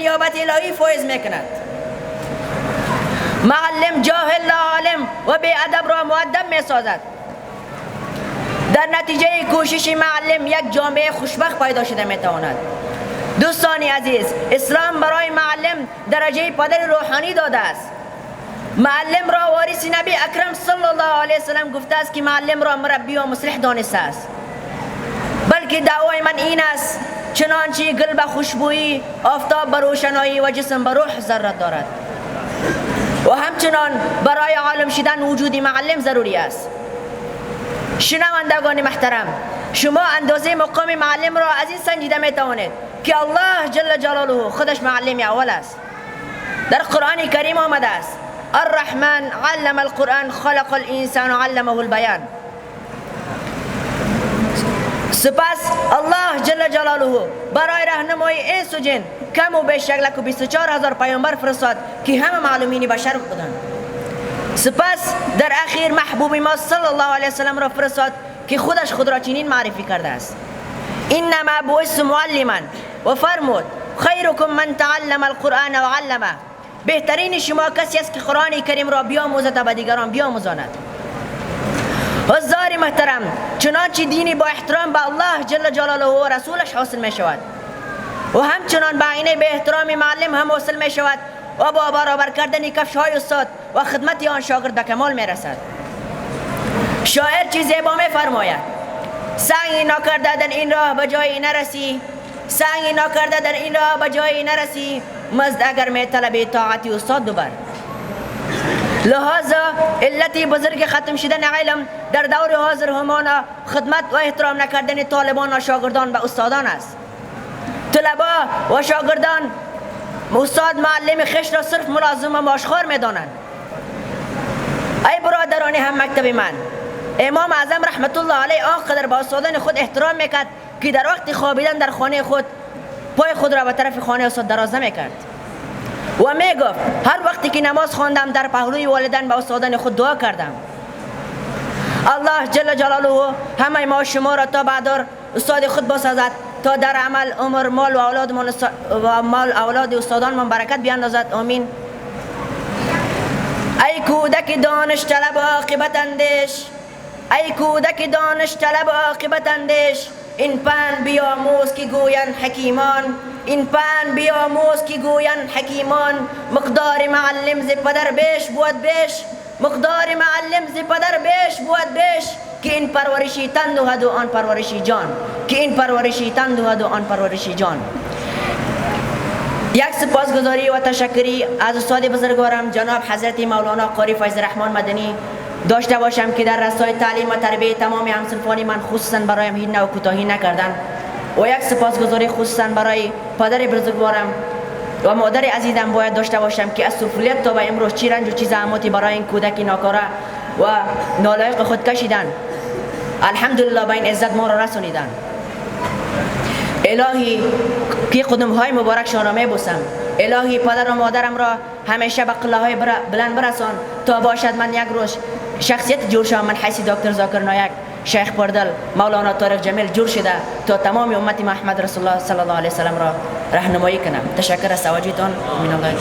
نیابت الهی فایز میکند. معلم جاهل عالم و بی ادب را مؤدب میسازد. در نتیجه کوشش معلم یک جامعه خوشبخت پیدا شده میتواند. دوستان عزیز، اسلام برای معلم درجه پدر روحانی داده است. معلم را وارث نبی اکرم صلی الله علیه وسلم گفته است که معلم را مربی و مصلح دانسته است. بلکه دعوای من این است چنانچه گل به خوشبویی، آفتاب به روشنایی و جسم به روح ضرورت دارد و همچنان برای عالم شدن وجود معلم ضروری است. شنوندگان محترم، شما اندازه مقام معلم را از این سنجیده میتوانید که الله جل جلاله خودش معلم اول است. در قرآن کریم آمده است الرحمن علم القرآن خلق الانسان علمه البیان. سپس الله جل جلاله برای راهنمایی انس و جن کم و بیش 124,000 پیامبر فرستاد که همه معلومین بشر بودند. سپس در اخیر محبوب ما صلی الله علیه وسلم را فرستاد که خودش خود را چنین معرفی کرده است انما بعثت معلما و فرمود خیرکم من تعلم القرآن و علمه. بهترین شما کسی است که قرآن کریم را بیاموزد و به دیگران بیاموزاند. حضار محترم، چنانچه دینی با احترام به الله جل جلاله و رسولش حاصل می شود و همچنان به عینه به احترام معلم هم حاصل می شود و با برابر کردن کفش های استاد و خدمت آن شاگرد به کمال می رسد. شاعر چی زیبا می فرماید سعی نکرده در این راه به جایی نرسی، سعی نکرده در این راه به جایی نرسی، مزد اگر می طلبی طاعتی استاد دوبر. لحاظا علت بزرگ ختم شدن علم در دور حاضر همانا خدمت و احترام نکردن طالبان و شاگردان به استادان است. طلبا و شاگردان استاد معلم خش را صرف ملازم و ماشخوار می دانند. ای برادران هم مکتب من، امام اعظم رحمت الله علیه آنقدر با استادان خود احترام میکرد که در وقت خوابیدن در خانه خود پای خود را به طرف خانه استاد دراز نمیکرد و میگفت هر وقتی که نماز خواندم در پهلوی والدین به استادان خود دعا کردم. الله جل جلاله همه ما شما را تا بعدار استاد خود بسازد تا در عمل عمر مال و اولاد استادان برکت بیاندازد. آمین. ای کودک دانش طلب عاقبت اندیش، ای کودک دانش طلب عاقبت اندیش، این پند بیاموز که گویند حکیمان، این پند بیاموز که گویند حکیمان، مقدار معلم ز پدر بیش بود بیش، مقدار معلم ز پدر بیش بود بیش، که این پرورشی تن دهد و آن پرورشی جان، که این پرورشی تن دهد و آن پرورشی جان. یک سپاسگزاری و تشکری از استاد بزرگوارم جناب حضرت مولانا قاری فیض الرحمن مدنی داشته باشم که در راستای تعلیم و تربیت تمام همسنفان من خصوصا برایم هیچ نوع کوتاهی نکردند و یک سپاسگزاری خصوصا برای پدر بزرگوارم و مادر عزیزم باید داشته باشم که از طفولیت تا به امروز چی رنج و چی زحماتی برای این کودک ناکاره و نالایق خود کشیدن. الحمدلله به این عزت ما را رسانیدن. الهی که قدم های مبارکشان را میبوسم. الهی پدر و مادرم را همیشه به قله های بلند برسان تا باشد من یک روز شخصیت جور شدم من حیث دکتر ذاکر نایک، شیخ پردل، مولانا طارق جمیل جور شده تا تمام امت محمد رسول الله صلی الله علیه وسلم را راهنمایی کنم. تشکر از توجهتان. من الله.